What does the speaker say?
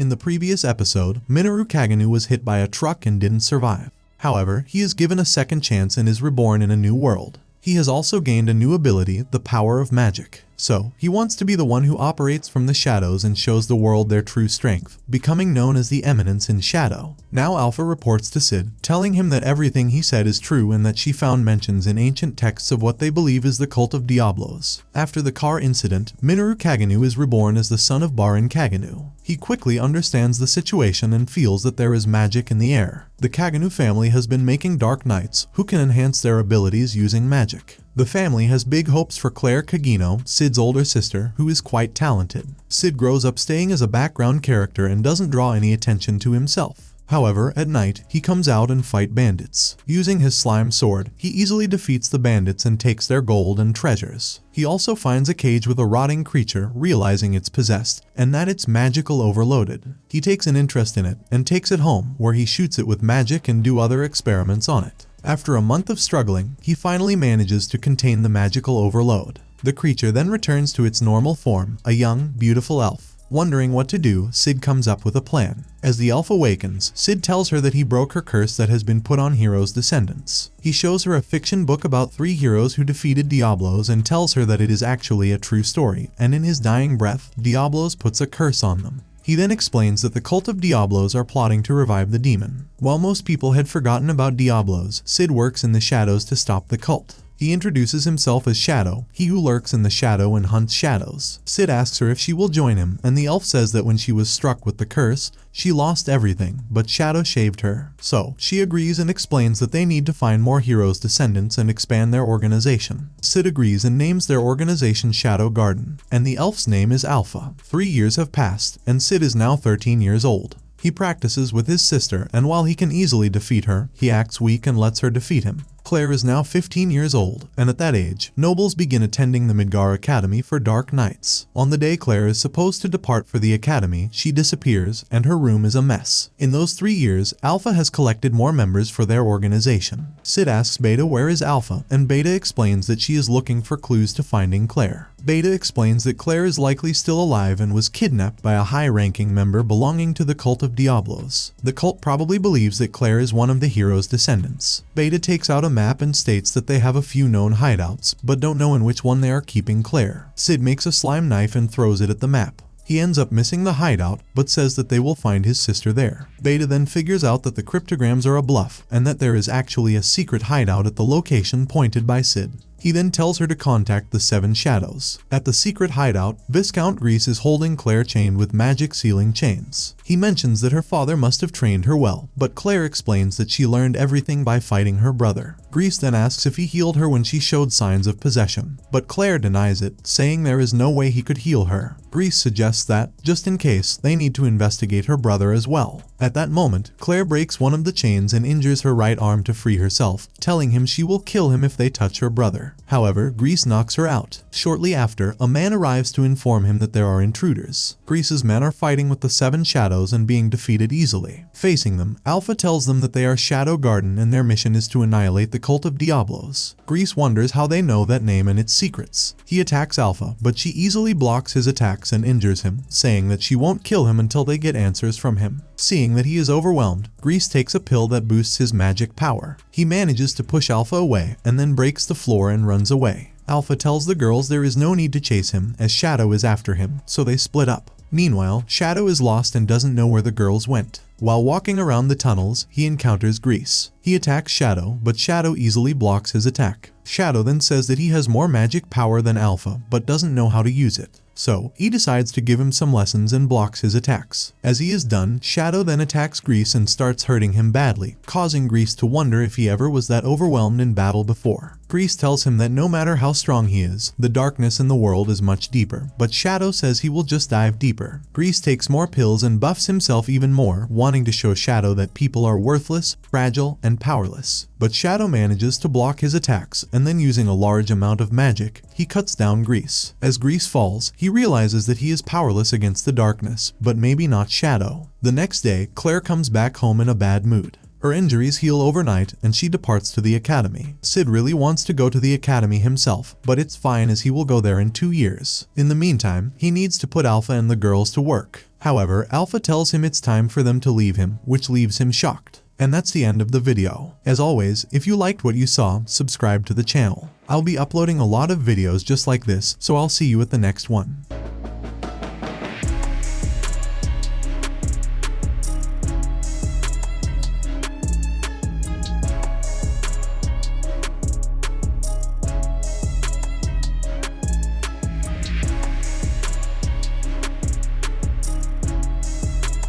In the previous episode, Minoru Kagenou was hit by a truck and didn't survive. However, he is given a second chance and is reborn in a new world. He has also gained a new ability, the power of magic. So, he wants to be the one who operates from the shadows and shows the world their true strength, becoming known as the Eminence in Shadow. Now Alpha reports to Sid, telling him that everything he said is true and that she found mentions in ancient texts of what they believe is the cult of Diablos. After the car incident, Minoru Kagenou is reborn as the son of Baron Kagenou. He quickly understands the situation and feels that there is magic in the air. The Kagenou family has been making dark knights who can enhance their abilities using magic. The family has big hopes for Claire Kagenou, Sid's older sister, who is quite talented. Sid grows up staying as a background character and doesn't draw any attention to himself. However, at night, he comes out and fights bandits. Using his slime sword, he easily defeats the bandits and takes their gold and treasures. He also finds a cage with a rotting creature, realizing it's possessed, and that it's magical overloaded. He takes an interest in it and takes it home, where he shoots it with magic and do other experiments on it. After a month of struggling, he finally manages to contain the magical overload. The creature then returns to its normal form, a young, beautiful elf. Wondering what to do, Sid comes up with a plan. As the elf awakens, Sid tells her that he broke her curse that has been put on heroes' descendants. He shows her a fiction book about 3 heroes who defeated Diablos and tells her that it is actually a true story, and in his dying breath, Diablos puts a curse on them. He then explains that the cult of Diablos are plotting to revive the demon. While most people had forgotten about Diablos, Sid works in the shadows to stop the cult. He introduces himself as Shadow, he who lurks in the shadow and hunts shadows. Sid asks her if she will join him, and the elf says that when she was struck with the curse, she lost everything, but Shadow shaved her. So, she agrees and explains that they need to find more heroes' descendants and expand their organization. Sid agrees and names their organization Shadow Garden, and the elf's name is Alpha. 3 years have passed, and Sid is now 13 years old. He practices with his sister, and while he can easily defeat her, he acts weak and lets her defeat him. Claire is now 15 years old, and at that age, nobles begin attending the Midgar Academy for Dark Knights. On the day Claire is supposed to depart for the academy, she disappears, and her room is a mess. In those 3 years, Alpha has collected more members for their organization. Sid asks Beta where is Alpha, and Beta explains that she is looking for clues to finding Claire. Beta explains that Claire is likely still alive and was kidnapped by a high-ranking member belonging to the cult of Diablos. The cult probably believes that Claire is one of the hero's descendants. Beta takes out a map and states that they have a few known hideouts, but don't know in which one they are keeping Claire. Sid makes a slime knife and throws it at the map. He ends up missing the hideout, but says that they will find his sister there. Beta then figures out that the cryptograms are a bluff, and that there is actually a secret hideout at the location pointed by Sid. He then tells her to contact the 7 Shadows. At the secret hideout, Viscount Greece is holding Claire chained with magic sealing chains. He mentions that her father must have trained her well, but Claire explains that she learned everything by fighting her brother. Greece then asks if he healed her when she showed signs of possession, but Claire denies it, saying there is no way he could heal her. Greece suggests that, just in case, they need to investigate her brother as well. At that moment, Claire breaks one of the chains and injures her right arm to free herself, telling him she will kill him if they touch her brother. However, Greece knocks her out. Shortly after, a man arrives to inform him that there are intruders. Greece's men are fighting with the 7 Shadows and being defeated easily. Facing them, Alpha tells them that they are Shadow Garden and their mission is to annihilate the cult of Diablos. Greece wonders how they know that name and its secrets. He attacks Alpha, but she easily blocks his attacks and injures him, saying that she won't kill him until they get answers from him. Seeing that he is overwhelmed, Greece takes a pill that boosts his magic power. He manages to push Alpha away and then breaks the floor and runs away. Alpha tells the girls there is no need to chase him as Shadow is after him, so they split up. Meanwhile, Shadow is lost and doesn't know where the girls went. While walking around the tunnels, he encounters Greece. He attacks Shadow, but Shadow easily blocks his attack. Shadow then says that he has more magic power than Alpha, but doesn't know how to use it. So, he decides to give him some lessons and blocks his attacks. As he is done, Shadow then attacks Greece and starts hurting him badly, causing Greece to wonder if he ever was that overwhelmed in battle before. Greece tells him that no matter how strong he is, the darkness in the world is much deeper, but Shadow says he will just dive deeper. Greece takes more pills and buffs himself even more, wanting to show Shadow that people are worthless, fragile, and powerless. But Shadow manages to block his attacks, and then using a large amount of magic, he cuts down Greece. As Greece falls, he realizes that he is powerless against the darkness, but maybe not Shadow. The next day, Claire comes back home in a bad mood. Her injuries heal overnight and she departs to the academy. Sid really wants to go to the academy himself, but it's fine as he will go there in 2 years. In the meantime, he needs to put Alpha and the girls to work. However, Alpha tells him it's time for them to leave him, which leaves him shocked. And that's the end of the video. As always, if you liked what you saw, subscribe to the channel. I'll be uploading a lot of videos just like this, so I'll see you at the next one.